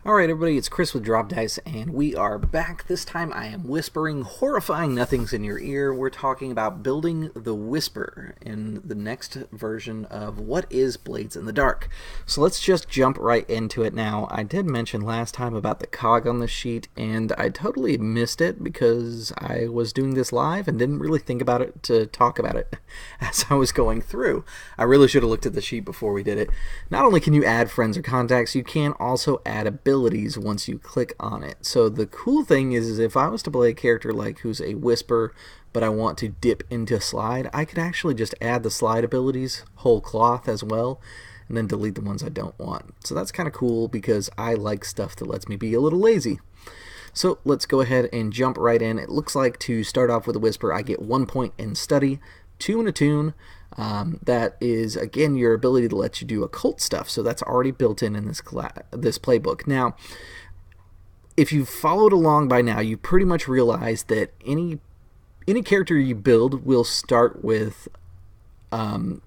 Alright everybody, it's Chris with Drop Dice, and we are back. This time I am whispering horrifying nothings in your ear. We're talking about building the Whisper in the next version of What is Blades in the Dark. So let's just jump right into it now. I did mention last time about the cog on the sheet, and I totally missed it because I was doing this live and didn't really think about it to talk about it as I was going through. I really should have looked at the sheet before we did it. Not only can you add friends or contacts, you can also add abilities once you click on it. So the cool thing is if I was to play a character like who's a Whisper, but I want to dip into slide, I could actually just add the slide abilities whole cloth as well, and then delete the ones I don't want. So that's kind of cool because I like stuff that lets me be a little lazy. So let's go ahead and jump right in. It looks like to start off with a Whisper, I get 1 point in study, 2 in attune. That is, again, your ability to let you do occult stuff. So that's already built in this playbook. Now, if you've followed along by now, you pretty much realize that any character you build will start with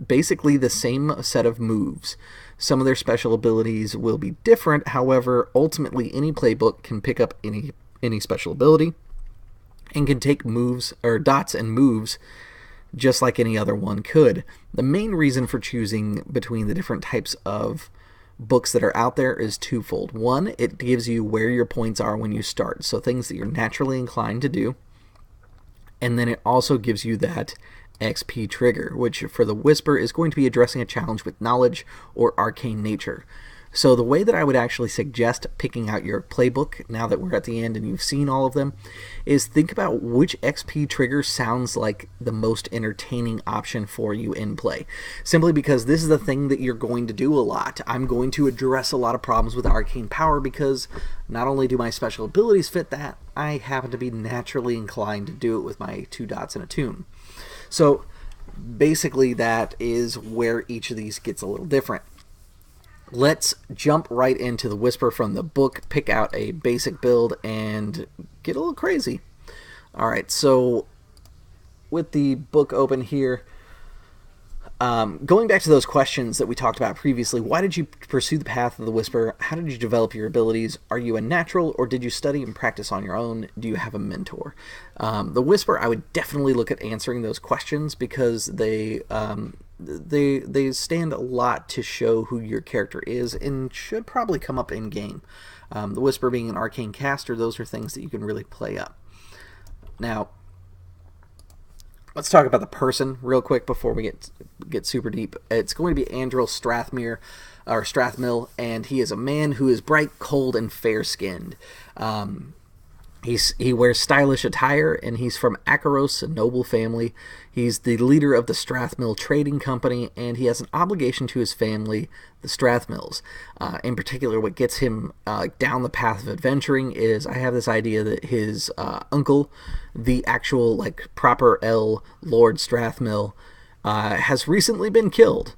basically the same set of moves. Some of their special abilities will be different. However, ultimately, any playbook can pick up any special ability and can take moves or dots and moves just like any other one could. The main reason for choosing between the different types of books that are out there is twofold. One, it gives you where your points are when you start, so things that you're naturally inclined to do. And then it also gives you that XP trigger, which for the Whisper is going to be addressing a challenge with knowledge or arcane nature. So the way that I would actually suggest picking out your playbook, now that we're at the end and you've seen all of them, is think about which XP trigger sounds like the most entertaining option for you in play. Simply because this is the thing that you're going to do a lot. I'm going to address a lot of problems with arcane power because not only do my special abilities fit that, I happen to be naturally inclined to do it with my 2 dots and attune. So basically that is where each of these gets a little different. Let's jump right into the Whisper from the book, pick out a basic build, and get a little crazy. Alright, so with the book open here, going back to those questions that we talked about previously, why did you pursue the path of the Whisper? How did you develop your abilities? Are you a natural, or did you study and practice on your own? Do you have a mentor? The Whisper, I would definitely look at answering those questions because they stand a lot to show who your character is and should probably come up in game. The Whisper being an arcane caster, those are things that you can really play up. Now, let's talk about the person real quick before we get super deep. It's going to be Andril Strathmill, and he is a man who is bright, cold, and fair-skinned. He wears stylish attire, and he's from Akaros, a noble family. He's the leader of the Strathmill Trading Company, and he has an obligation to his family, the Strathmills. In particular, what gets him down the path of adventuring is I have this idea that his uncle, the actual proper L Lord Strathmill, has recently been killed,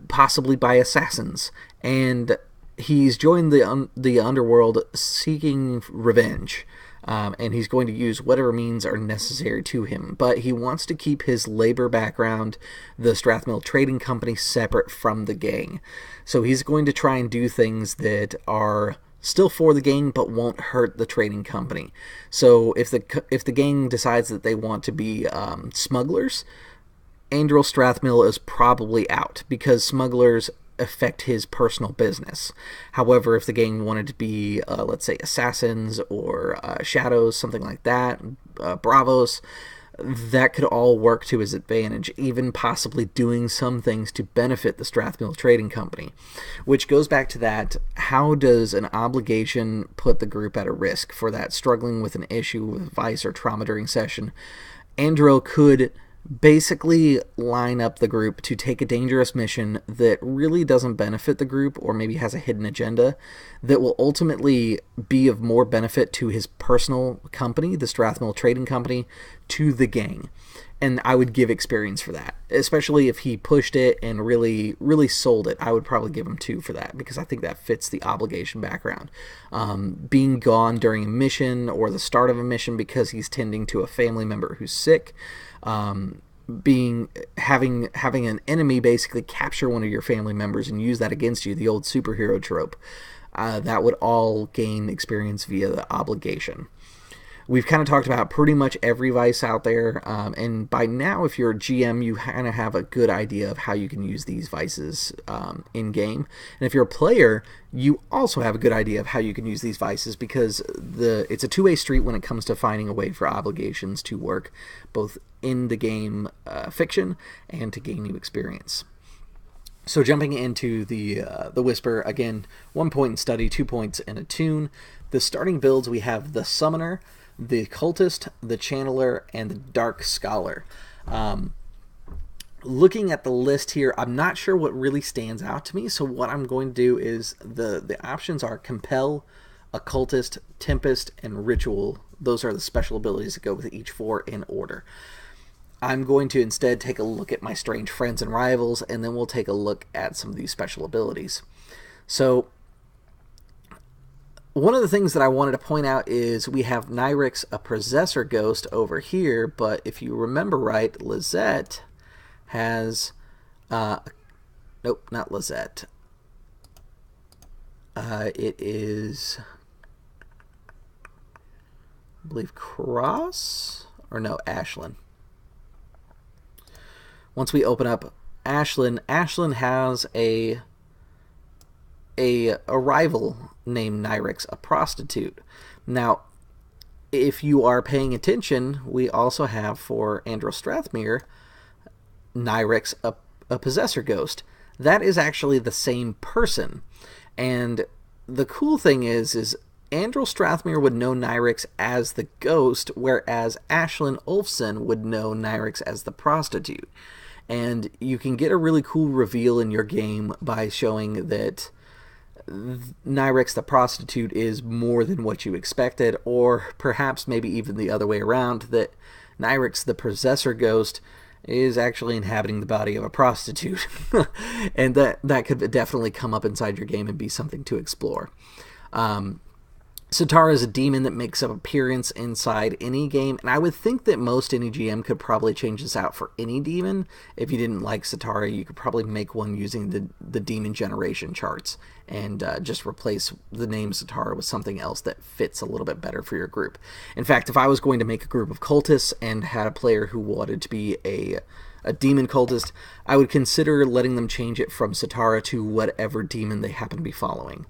possibly by assassins, and he's joined the underworld seeking revenge, and he's going to use whatever means are necessary to him. But he wants to keep his labor background, the Strathmill Trading Company, separate from the gang. So he's going to try and do things that are still for the gang but won't hurt the trading company. So if the gang decides that they want to be smugglers, Andril Strathmill is probably out because smugglers affect his personal business. However, if the gang wanted to be, let's say, assassins or shadows, something like that, bravos, that could all work to his advantage, even possibly doing some things to benefit the Strathmill Trading Company. Which goes back to that, how does an obligation put the group at a risk? For that struggling with an issue with vice or trauma during session, Andril could basically line up the group to take a dangerous mission that really doesn't benefit the group, or maybe has a hidden agenda that will ultimately be of more benefit to his personal company, the Strathmill Trading Company, to the gang. And I would give experience for that, especially if he pushed it and really sold it. I would probably give him 2 for that because I think that fits the obligation background. Being gone during a mission or the start of a mission because he's tending to a family member who's sick, having an enemy basically capture one of your family members and use that against you, the old superhero trope. that would all gain experience via the obligation. We've kind of talked about pretty much every vice out there, and by now, if you're a GM, you kind of have a good idea of how you can use these vices in-game. And if you're a player, you also have a good idea of how you can use these vices, because it's a two-way street when it comes to finding a way for obligations to work, both in the game fiction and to gain new experience. So jumping into the Whisper, again, 1 point in study, 2 points in attune. The starting builds, we have the Summoner, the Cultist, the Channeler, and the Dark Scholar. Looking at the list here, I'm not sure what really stands out to me, so what I'm going to do is the options are Compel, Occultist, Tempest, and Ritual. Those are the special abilities that go with each 4 in order. I'm going to instead take a look at my strange friends and rivals, and then we'll take a look at some of these special abilities. So one of the things that I wanted to point out is we have Nyrix, a Possessor Ghost, over here, but if you remember right, Lizette has... nope, not Lizette. It is... I believe Cross? Or no, Ashlyn. Once we open up Ashlyn, Ashlyn has a rival named Nyrix, a prostitute. Now, if you are paying attention, we also have for Andros Strathmere, Nyrix, a Possessor Ghost. That is actually the same person. And the cool thing is Andros Strathmere would know Nyrix as the ghost, whereas Ashlyn Ulfson would know Nyrix as the prostitute. And you can get a really cool reveal in your game by showing that Nyrix the prostitute is more than what you expected, or perhaps maybe even the other way around, that Nyrix the Possessor Ghost is actually inhabiting the body of a prostitute. And that could definitely come up inside your game and be something to explore. Satara is a demon that makes an appearance inside any game, and I would think that most any GM could probably change this out for any demon. If you didn't like Satara, you could probably make one using the demon generation charts and just replace the name Satara with something else that fits a little bit better for your group. In fact, if I was going to make a group of cultists and had a player who wanted to be a demon cultist, I would consider letting them change it from Satara to whatever demon they happen to be following.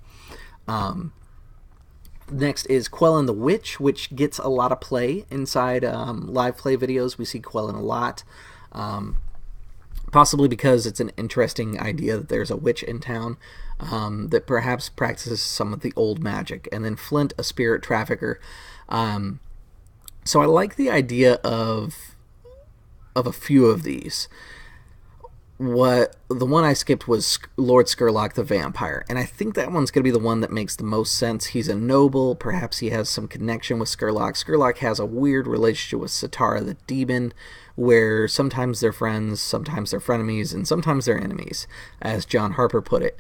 Next is Quellin the Witch, which gets a lot of play inside live play videos. We see Quellin a lot, possibly because it's an interesting idea that there's a witch in town that perhaps practices some of the old magic. And then Flint, a spirit trafficker. So I like the idea of a few of these. The one I skipped was Lord Skurlock the Vampire, and I think that one's going to be the one that makes the most sense. He's a noble, perhaps he has some connection with Skurlock. Skurlock has a weird relationship with Satara the demon, where sometimes they're friends, sometimes they're frenemies, and sometimes they're enemies, as John Harper put it.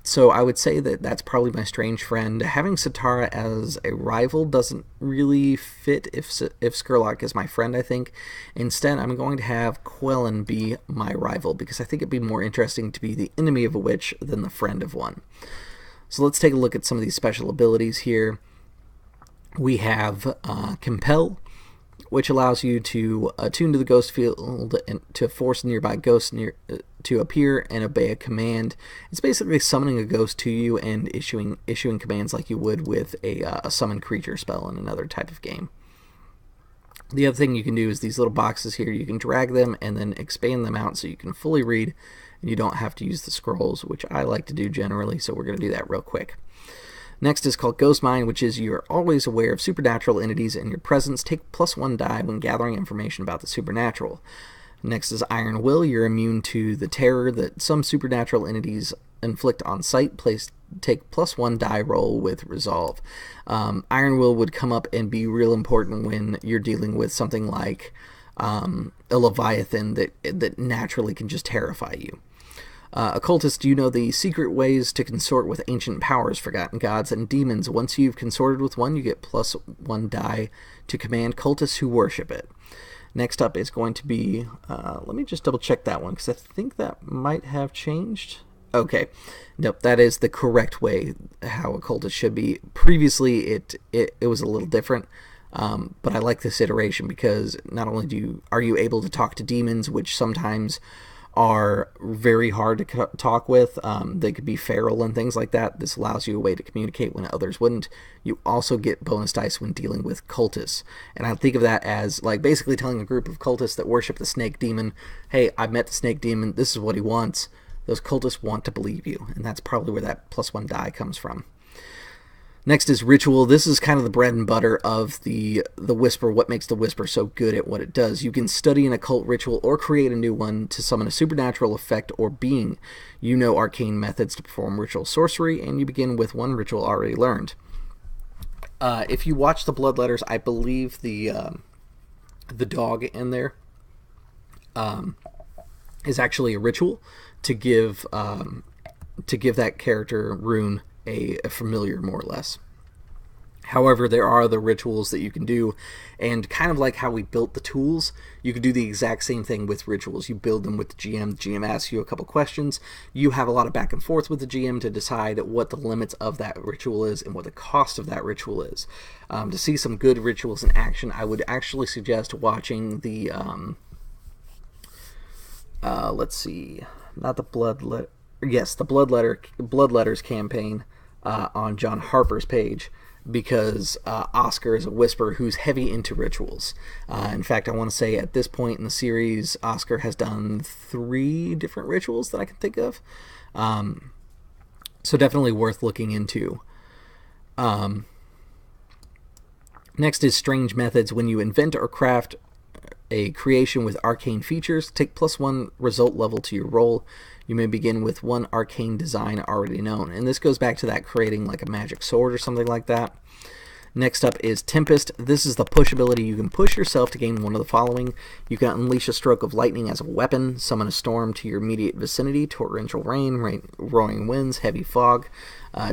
So I would say that that's probably my strange friend. Having Satara as a rival doesn't really fit if Skurlock is my friend, I think. Instead, I'm going to have Quellin be my rival, because I think it'd be more interesting to be the enemy of a witch than the friend of one. So let's take a look at some of these special abilities here. We have Compel, which allows you to attune to the ghost field and to force nearby ghosts to appear and obey a command. It's basically summoning a ghost to you and issuing commands like you would with a summon creature spell in another type of game. The other thing you can do is these little boxes here, you can drag them and then expand them out so you can fully read and you don't have to use the scrolls, which I like to do generally, so we're going to do that real quick. Next is called Ghost Mind, which is you're always aware of supernatural entities in your presence. Take +1 die when gathering information about the supernatural. Next is Iron Will. You're immune to the terror that some supernatural entities inflict on sight. Take +1 die roll with Resolve. Iron Will would come up and be real important when you're dealing with something like a Leviathan that naturally can just terrify you. Occultist, you know the secret ways to consort with ancient powers, forgotten gods, and demons. Once you've consorted with one, you get +1 die to command cultists who worship it. Next up is going to be, let me just double check that one, because I think that might have changed. Okay. Nope, that is the correct way how a cultist should be. Previously, it was a little different, but I like this iteration because not only are you able to talk to demons, which sometimes are very hard to talk with. They could be feral and things like that. This allows you a way to communicate when others wouldn't. You also get bonus dice when dealing with cultists. And I think of that as like basically telling a group of cultists that worship the snake demon, hey, I've met the snake demon, this is what he wants. Those cultists want to believe you, and that's probably where that +1 die comes from. Next is ritual. This is kind of the bread and butter of the Whisper, what makes the Whisper so good at what it does. You can study an occult ritual or create a new one to summon a supernatural effect or being. You know arcane methods to perform ritual sorcery, and you begin with one ritual already learned. If you watch the bloodletters, I believe the dog in there is actually a ritual to give that character rune a familiar, more or less. However, there are other rituals that you can do, and kind of like how we built the tools, you can do the exact same thing with rituals. You build them with the GM asks you a couple questions, you have a lot of back and forth with the GM to decide what the limits of that ritual is and what the cost of that ritual is. To see some good rituals in action, I would actually suggest watching the, let's see, not the Bloodletter, yes, the Bloodletters campaign, on John Harper's page, because Oscar is a Whisper who's heavy into rituals. In fact, I want to say at this point in the series, Oscar has done 3 different rituals that I can think of. So definitely worth looking into. Next is strange methods. When you invent or craft a creation with arcane features, take +1 result level to your roll. You may begin with one arcane design already known. And this goes back to that creating like a magic sword or something like that. Next up is Tempest. This is the push ability. You can push yourself to gain one of the following. You can unleash a stroke of lightning as a weapon, summon a storm to your immediate vicinity, torrential rain, roaring winds, heavy fog,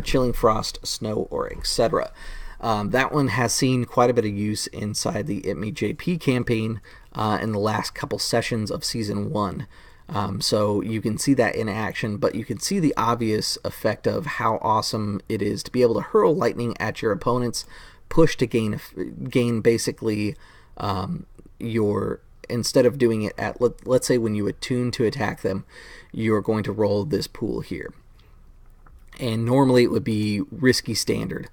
chilling frost, snow, or etc. That one has seen quite a bit of use inside the It Me JP campaign in the last couple sessions of Season 1. So you can see that in action, but you can see the obvious effect of how awesome it is to be able to hurl lightning at your opponents, push to gain basically instead of doing it at, let's say when you attune to attack them, you're going to roll this pool here. And normally it would be risky standard.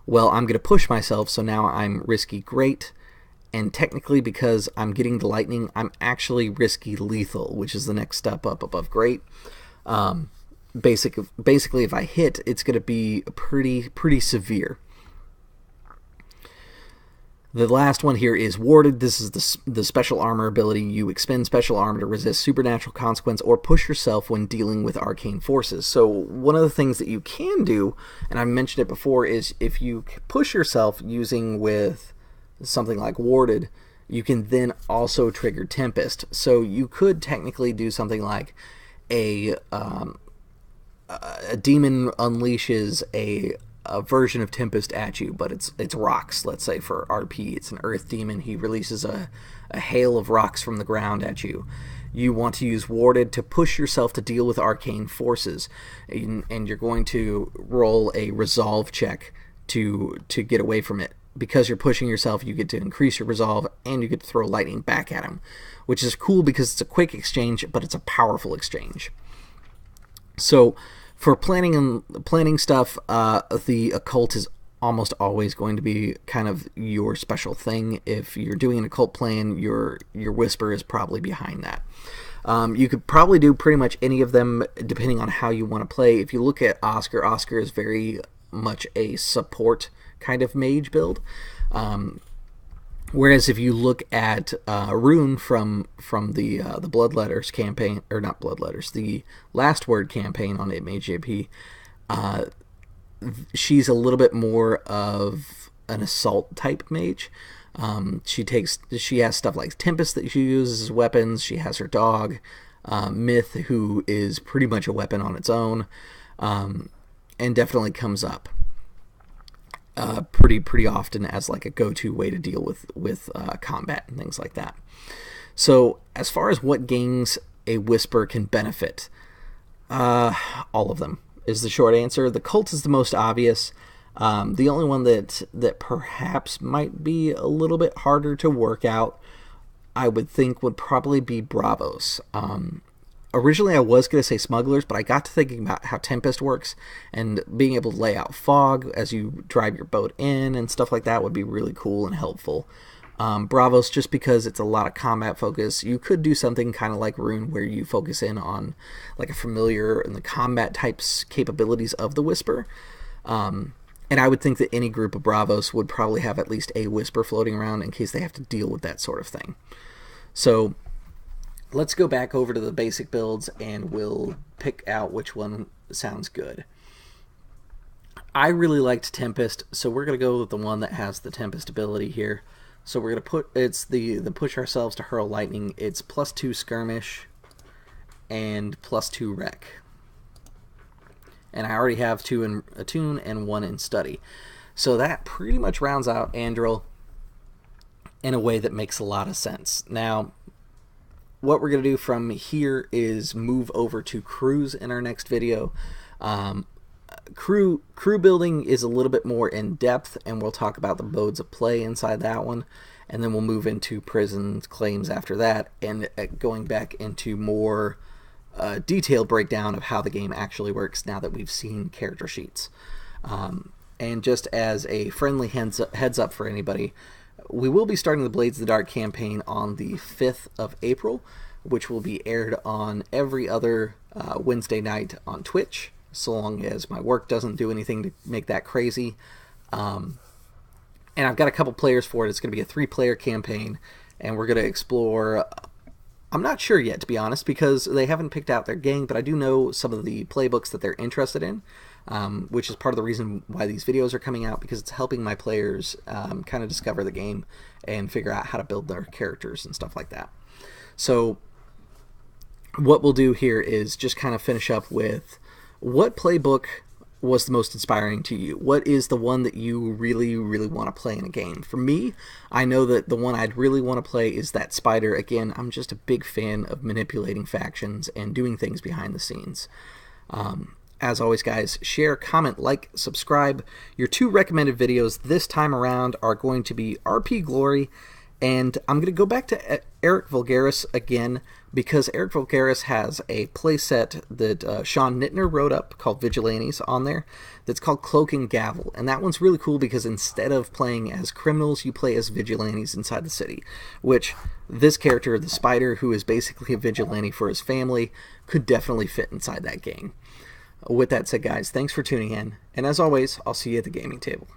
Well, I'm going to push myself, so now I'm risky great. And technically, because I'm getting the lightning, I'm actually risky lethal, which is the next step up above great. Basically, if I hit, it's going to be pretty severe. The last one here is Warded. This is the special armor ability. You expend special armor to resist supernatural consequence or push yourself when dealing with arcane forces. So one of the things that you can do, and I mentioned it before, is if you push yourself using with something like Warded, you can then also trigger Tempest. So you could technically do something like a demon unleashes a version of Tempest at you, but it's rocks. Let's say for RP, it's an earth demon. He releases a hail of rocks from the ground at you. You want to use Warded to push yourself to deal with arcane forces, and you're going to roll a resolve check to get away from it. Because you're pushing yourself, you get to increase your resolve, and you get to throw lightning back at him, which is cool because it's a quick exchange, but it's a powerful exchange. So for planning stuff, the occult is almost always going to be kind of your special thing. If you're doing an occult plan, your Whisper is probably behind that. You could probably do pretty much any of them depending on how you want to play. If you look at Oscar is very much a support kind of mage build, whereas if you look at Rune from the Bloodletters campaign, or not Bloodletters, the Last Word campaign on It Me JP, she's a little bit more of an assault type mage. She has stuff like Tempest that she uses as weapons. She has her dog, Myth, who is pretty much a weapon on its own, and definitely comes up pretty often as like a go-to way to deal with combat and things like that. So as far as what gangs a Whisper can benefit, All of them is the short answer. The cult is the most obvious. The only one that perhaps might be a little bit harder to work out, I would think, would probably be Bravos. Originally, I was going to say smugglers, but I got to thinking about how Tempest works, and being able to lay out fog as you drive your boat in and stuff like that would be really cool and helpful. Bravos, just because it's a lot of combat focus, you could do something kind of like Rune, where you focus in on like a familiar and the combat types capabilities of the Whisper. And I would think that any group of Bravos would probably have at least a Whisper floating around in case they have to deal with that sort of thing. So let's go back over to the basic builds and we'll pick out which one sounds good. I really liked Tempest, so we're going to go with the one that has the Tempest ability here. So we're going to put, it's the push ourselves to hurl lightning. It's +2 skirmish and +2 wreck. And I already have 2 in attune and 1 in study. So that pretty much rounds out Andril in a way that makes a lot of sense. Now, what we're going to do from here is move over to crews in our next video. Crew building is a little bit more in depth, and we'll talk about the modes of play inside that one, and then we'll move into prisons claims after that, and going back into more detailed breakdown of how the game actually works now that we've seen character sheets. And just as a friendly heads up for anybody, we will be starting the Blades of the Dark campaign on the 5th of April, which will be aired on every other Wednesday night on Twitch, so long as my work doesn't do anything to make that crazy. And I've got a couple players for it. It's going to be a 3-player campaign, and we're going to explore... I'm not sure yet, to be honest, because they haven't picked out their gang, but I do know some of the playbooks that they're interested in, which is part of the reason why these videos are coming out, because it's helping my players kind of discover the game and figure out how to build their characters and stuff like that. So what we'll do here is just kind of finish up with what playbook was the most inspiring to you? What is the one that you really, really want to play in a game? For me, I know that the one I'd really want to play is that Spider. Again, I'm just a big fan of manipulating factions and doing things behind the scenes. As always, guys, share, comment, like, subscribe. Your 2 recommended videos this time around are going to be RP Glory, and I'm going to go back to Eric Vulgaris again, because Eric Vulgaris has a playset that Sean Nittner wrote up called Vigilantes on there that's called Cloak and Gavel. And that one's really cool because instead of playing as criminals, you play as vigilantes inside the city, which this character, the Spider, who is basically a vigilante for his family, could definitely fit inside that game. With that said, guys, thanks for tuning in. And as always, I'll see you at the gaming table.